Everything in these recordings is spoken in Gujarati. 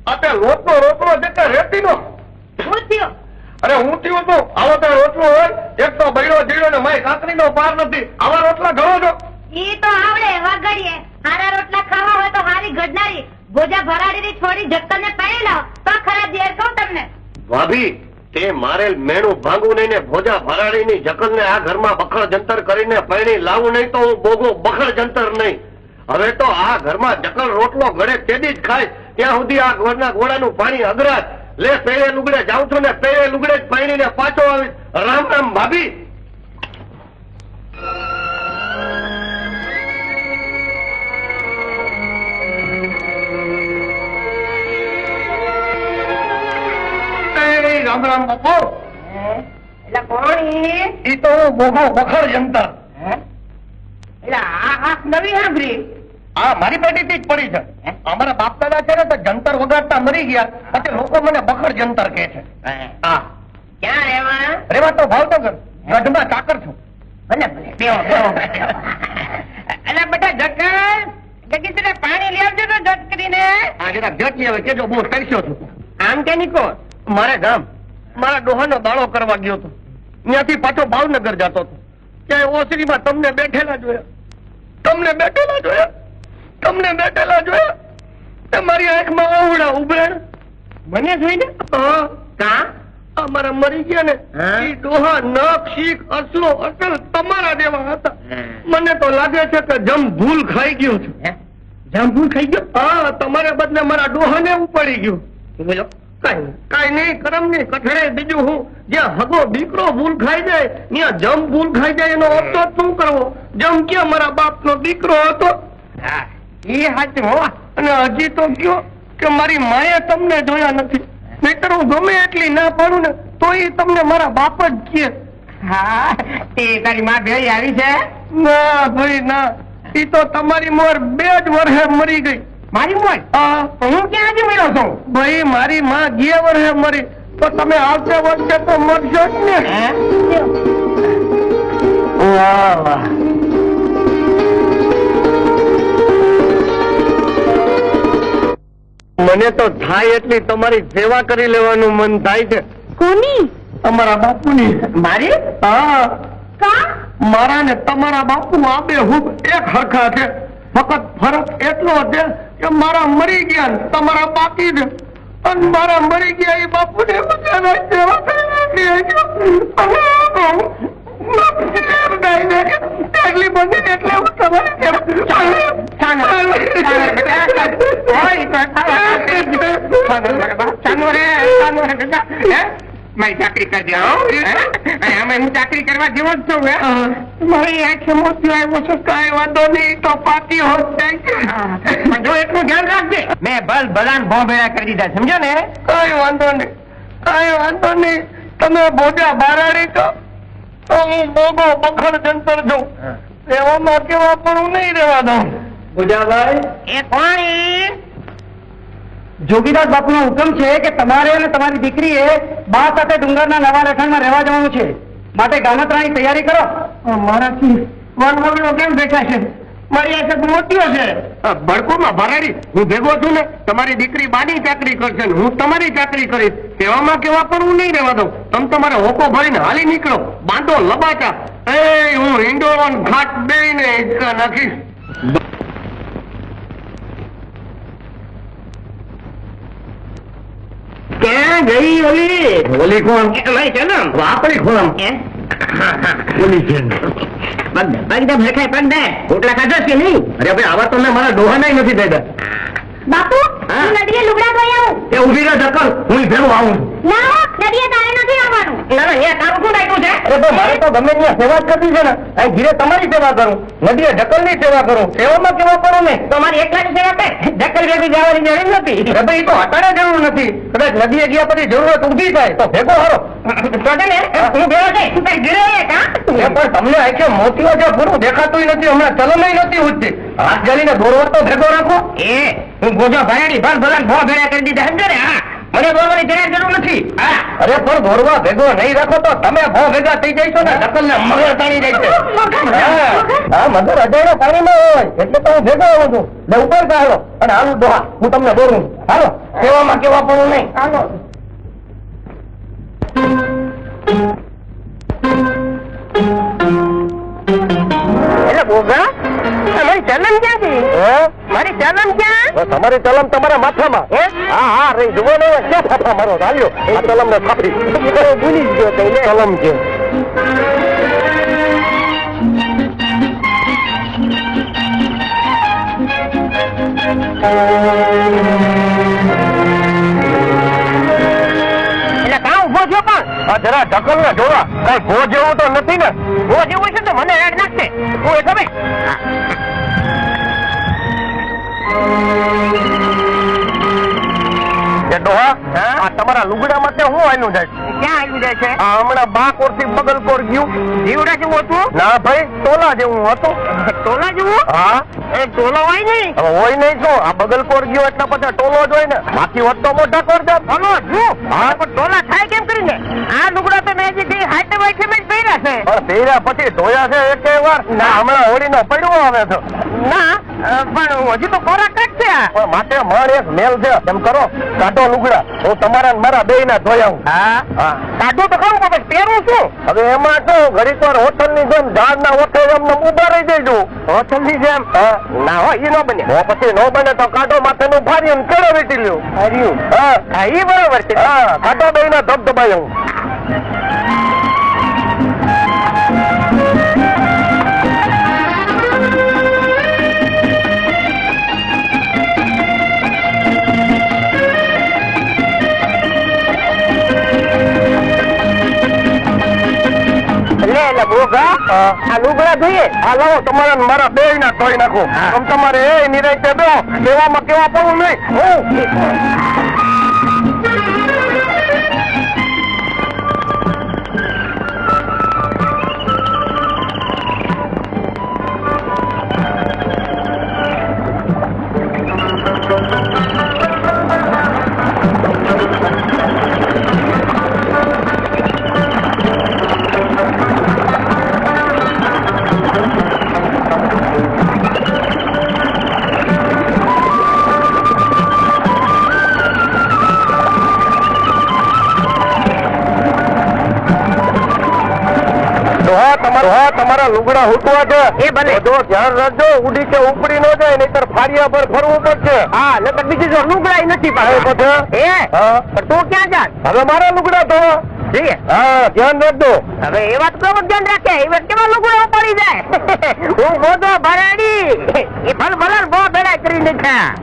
આ લોટનો રોટલો છે કે રેતીનો? શું થયું? અરે હું થયું છું. આવો તો રોટલો હોય એક તો બૈરો જીડો ને માય કાકરીનો પાર નથી. આવા રોટલા ઘણો છો? ઈ તો આવડે વગાડીએ. હારા રોટલા ખાવા હોય તો હારી ઘડનારી ભોજા ભરાડીની છોડી જક્કરને પાડી લાવ તો ખરા ઝેર કહું તમને. ભાભી તે મારેલ મેણું ભાંગું નહીં ને ભોજા ભરાડીની જકલને આ ઘરમાં બખડ જંતર કરીને પૈણી લાવું નહીં તો હું બોગો બખડ જંતર નહીં. હવે તો આ ઘરમાં જકલ રોટલો ગળે તેદી જ ખાય ત્યાં સુધી આ ઘરના ઘોડાનું પાણી અગરાજ લે. પેલે લુગડે જાઉં છું ને પેલે લુગડે જ પૈણીને પાછો આવીશ. રામ રામ ભાભી. રામ રામ બાપુ. એટલે કોણ ઈ તો બોગો બખડ જંતર. એટલે આ નવી સાંભળી. આ મારી પેટીથી જ પડી છે. અમારા બાપ દાદા છે ને તો જંતર વગાડતા મરી ગયા પછી લોકો મને બખડ જંતર કહે છે. હા ક્યાં રહેવા? રેવા તો ભાવનગર ગઢમાં ચાકર છું. ભલે ભલે બેહો બેહો. એટલે બેટા જગ્ગર જગ્ગી તને પાણી લઈ આવજો તો જટ કરીને. આ જરાક જટ લઈ આવે કેજો બહુ તરસ્યો છું. આમ કે નીકો મારે ગામ મારા ડોહાનો દાળો કરવા ગયો હતો. ત્યાંથી પાછો ભાવનગર જતો હતો. ત્યાં ઓસરીમાં તમને બેઠેલા જોયા. તમને બેઠેલા જોયા. મારી આંખમાં ઓવડા ઉભરાણ. મને જોઈને હા કા અમારા મરી ગયા ને એ ડોહા નખ શીખ અસલો અસલ તમારા જેવા હતા. મને તો લાગે છે કે જમ ભૂલ ખાઈ ગયો છું. જમ ભૂલ ખાઈ ગયો? હા તમારે બદલે મારા ડોહાને ઉપાડી ગયો. બોલો કઈ નહીં કરમ નહીં કઠડે બીજું હું. જ્યાં હગો દીકરો ભૂલ ખાઈ જાય ત્યાં જમ ભૂલ ખાઈ જાય એનો અફસોસ શું કરવો? જમ ક્યાં મારા બાપનો દીકરો હતો. એ સાચું હો. અને હજી તો કયો કે મારી માએ તમને જોયા નથી. નહીતર હું ગમે એટલી ના પાડું ને તો એ તમને મારા બાપ જ કહે. હા એ તારી માં ભેળી આવી છે? ના ભાઈ ના. એ તો તમારી મોર 2 જ વર્ષે મરી ગઈ. મારી મોર? હા હું ક્યાં હજી મળ્યો છું? ભાઈ મારી માં 2 વર્ષે મરી તો તમે આવતા વર્ષે તો મરશો જ ને. વાહ વાહ. મને તો થાય એટલી તમારી સેવા કરી લેવાનું મન થાય છે. કોની? તમારા બાપુની. મારી? હા કા? મારા ને તમારા બાપુ આબેહૂબ એક હરખા છે. ફક્ત ફરક એટલો છે કે મારા મરી ગયા ને તમારા બાકી છે. અને મારા મરી ગયા એ બાપુને બધાના સેવા કરી એટલી બધી એટલે હું મારી ચાકરી કરી દે. હું ચાકરી કરવા જેવો જ છું. મારી આંખે મોતી આવ્યો છે. કઈ વાંધો નહીં તો પાકી હોત જાય. જો એટલું ધ્યાન રાખજે. મેં ભલાન ભો ભેળા કરી દીધા સમજો ને. કઈ વાંધો નહીં. તમે બોજા બારાડી તો હું બોગો બખડ જંતર છું. એવામાં કેવા પણ હું નહીં રહેવા દઉં. બોજાભાઈ, એ કોણ? જોગીદાસ બાપુનો હુકમ છે કે તમારે અને તમારી દીકરીએ બા સાથે ડુંગરના નવા રહેઠાણમાં રહેવા જવાનું છે. માટે ગામત્રાની તૈયારી કરો. મારાથી વનવગડો કેમ બેઠા છે? મારી આંખે મોતીઓ છે. ભડકોમાં ભરાડી હું ભેગો છું ને. તમારી દીકરી બાની ચાકરી કરશે ને હું તમારી ચાકરી કરીશ. સેવામાં કેવા પણ હું નહીં રહેવા દઉં. તમે તમારે હોકો ભરીને હાલી નીકળો. બાંધો લબાચા. હું હિંડોળો ઘાટ બેઈને હિંચકા નાખીશ. ક્યાં ગઈ ઓલી? ઓલી કોણ? અમારી છે ને વાપરી ખોરામ ઓલી છે. એકદમ રેખાય પગ દે. રોટલા ખાધો કે નહીં? અરે ભાઈ આવા તો મેં મારા ડોહાના નથી દેતા. બાપુ હું નદીએ લુગડા ધોઈ આવું. એ ઉભી રહે ચક્કર. હું ભેગો આવું. ના નદીએ તારે નથી આવવાનું. ના અહીંયા તારું શું નાખ્યું છે? અરે ભાઈ મારે તો ગમે ત્યાં સેવા જ કરવી છે ને. અહીં ઘીરે તમારી સેવા કરું. નદીએ ઢકલની સેવા કરું. સેવામાં કેવા કરું ને. તો મારી એકલાની સેવા કર. ઢક્કલ ભેગી જવાની જરૂર નથી. અરે ભાઈ તો અટાણે જરૂર નથી. કદાચ નદીએ ગયા પછી જરૂરત ઉભી થાય તો ભેગો હારો. તો છે ને હું ભેગો છે. કઈ ઘીરે કા? પણ તમને આખે મોતીઓ છે પૂરું દેખાતું નથી. હમણાં ચલન નથી ઉઠતી. હાથ ગાલીને દોરવા તો ભેગો રાખો. એ હું ગોજો ભરાડી ભલ ભલા ભો ભેળા કરી દીધા સમજો ને. હા મને દોરવાની જરાય જરૂર નથી. અરે પણ દોરવા ભેગો નહીં રાખો તો તમે બહુ ભેગા થઈ જઈશો ને ઢકલ ને મગર તાણી જાય છે. હા મગર અજાણ્યો પાણીમાં હોય એટલે તો હું ભેગો આવું છું. લે ઉપર હાલો અને હાલો દોહા હું તમને દોરું. હાલો કેવામાં કેવા પણ નહીં. હાલો એટલે બોગા તમારી ચલમ ક્યાં ગઈ? મારી ચલમ ક્યાં? તમારી ચલમ તમારા માથામાં. હા હા રહી જુઓ ને ક્યાં ફાફા મારો ચાલ્યો આ ચલમ ને ફાફી ભૂલી જ ગયો કઈ ચલમ છે. એટલે કાં ઉભો છો પણ? આ જરા ઢકલ ને જોવા કઈ ભો જેવું તો નથી ને. ઉભો જેવું છે તો મને હેડ નાખશે. હું એ ખબર ડોહા આ તમારા લુગડા માટે હું આયલું જાય? ક્યાં આવી જાય છે? આ હમણાં બા કોર થી બગલ કોર ગયું. જીવડા જેવું હતું? ના ભાઈ ટોલા જેવું હતું. ટોલા જેવું? હા એ ટોલો હોય નહીં. હવે હોય નહીં શું આ બગલ કોર ગયો એટલે પછી ટોલો જ હોય ને. બાકી હોત તો મોટા કોર જાત. ટોલો શું? હા પણ ટોલા થાય કેમ કરીને? આ લુગડા તો મેં હજી હાથે વાઈથે મેં જ પહેર્યા છે. પણ પહેર્યા પછી ધોયા છે એક વાર ના હમણાં હોળીનો પડવો આવે છે. ના પણ હજી તો કોરા કટ છે. પણ માટે માર એક મેલ છે એમ કરો કાઢો લુગડા હું તમારા ને મારા બેય ના ધોઈ આવું. હા કાઢું તો ખરું પણ પહેરું શું? હવે એમાં શું ઘડીક વાર હોટલ ની જેમ ઝાડ ના ઓઠે એમને ઉભા રહી જઈશું. હોટલ ની જેમ ના હોય એ ન બને. પછી ન બને તો કાઢો માથેનું ફારી એમ ચડો વીટી લ્યો. હાર્યું હા એ બરોબર છે. હા કાઢો બેય ના ધબ દબાઈ આવું. એટલે બોગા આ લુગડા જોઈએ. હા લાવો તમારા ને મારા બેય ના ધોઈ નાખો. આમ તમારે એ નિરાંતે દો કેવામાં કેવા પડવું નહીં. તમારા લુગડા હુકવા છે એ ભલે. જો ધ્યાન રાખજો ઉડી કે ઉપડી ન જાય નહીતર ફારિયા પર ફરવું પડશે. હા નકર બીજી જો લુગડા નથી હા, પાછા. પછી? એ હા પણ તું ક્યાં જા? હવે મારા લુગડા ધોવા. જઈએ. હા ધ્યાન રાખજો. હવે એ વાત કેવું ધ્યાન રાખે એ વાત કેવા લુગડા પડી જાય. હું ગોદો ભરાડી એ ભલ ભલર બહુ ભેળા કરી નાખ્યા.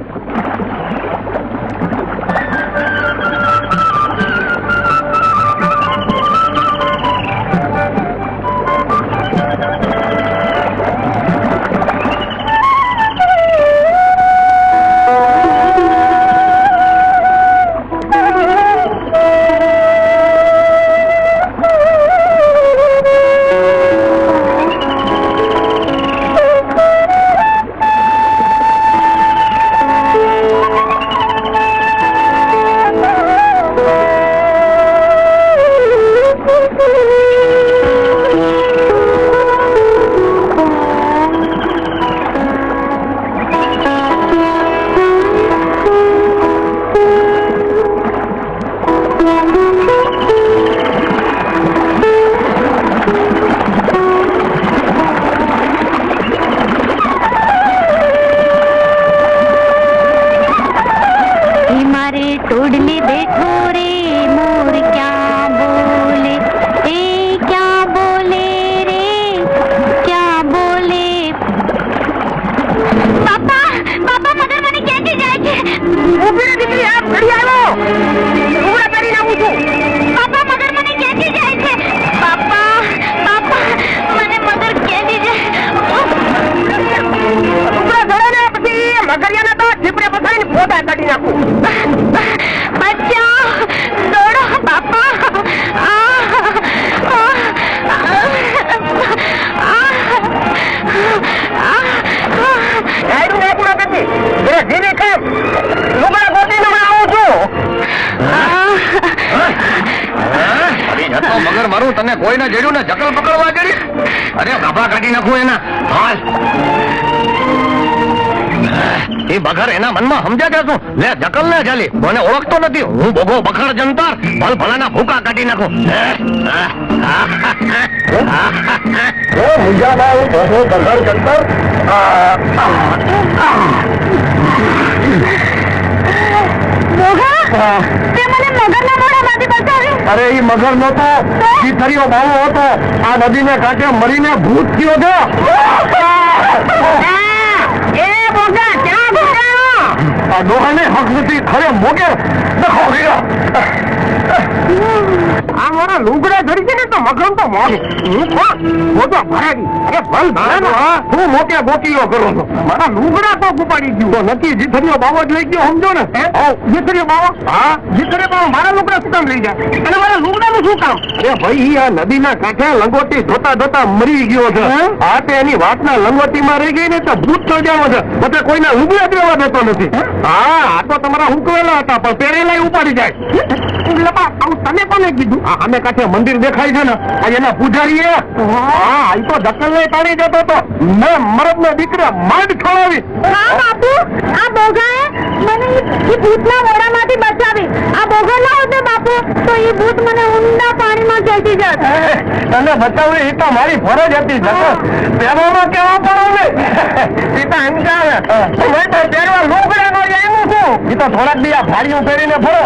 टोडले बैठो रे मोर क्या बोले ए क्या बोले रे क्या बोले पापा पापा मगर મને ક્યાંથી જાય છે ઉભી દીકરી આ ઘડી આવ્યો ઉભા કરી નાખું છું પાપા મગર મને ક્યાંથી જાય છે પાપા પાપા મને મગર ક્યાંથી જાય ઉભા ધરે ને પછી મગરિયાના તો જીપડે પકડીને ફોટા કાઢી નાખું બચ્ચા મારું તને કોઈને જડ્યું ને જકલ પકડવા જડી? અરે ગાભા કાઢી નાખું એના. હાલ એ બઘર એના મનમાં સમજ્યા કે શું? લે જકલ ને ચાલી મને ઓળખતો નથી. હું બોગો બખડ જંતર ભલ ભલાના ભૂકા કાઢી નાખું. મોગા તે મને મગરના મોઢામાંથી બચાવ્યો. અરે એ મગર નતો, ચીથરીઓ બાવો હતો. આ નદીને કાંઠે મરીને ભૂત થયો છે. એ મોગા ક્યાં ભૂકાયો? આ ડોહાને હક નથી ખરે મોગે નખો ગયો. આ મારા લુગડા ધરી છે ને તો મગન તો મોગે. હું કોણ? મોટો ભરાડી. અરે ભલ ભરાનો હું મોકે ગોકીઓ કરું છું. મારા લુગડા તો ઉપાડી ગયું. તો નક્કી જીથરીઓ બાવો જ લઈ ગયો સમજો ને. જીથરીઓ બાવો? હા જીથરીઓ બાવો મારા લુગડા શું કામ લઈ જાય? અને મારા લુગડાનું શું કામ? અરે ભાઈ આ નદીના કાંઠે લંગોટી ધોતા ધોતા મરી ગયો છે. આ તે એની વાતના લંગોટીમાં રહી ગઈ ને તો ભૂત સર્જાવો છે. પછી કોઈના લુગડા દેવા દેતો નથી. હા આ તો તમારા હુકવેલા હતા પણ પહેરેલા ઉપાડી જાય. તમે કોને કીધું? અમે કાંઠે મંદિર દેખાય છે ને આ એના પૂજારીએ. હા આ તો દકલ ને તાળી જતો હતો. મેં મરદ ના દીકરા માંડ ખોલાવી. હા બાપુ આ બોગાએ મને એ ભૂતના મોઢામાંથી બચાવી. આ બોગા ના હોતે બાપુ તો એ ભૂત મને ઊંડા પાણીમાં ખેંચી જાત. તને બચાવવી એ તો મારી ફરજ હતી. પહેરવામાં કેવા પડો ને એ તો અંજાવે. પહેરવા લુગડા નો આવ્યું છું. એ તો થોડાક દી આ ભાડીઓ પહેરીને ફરો.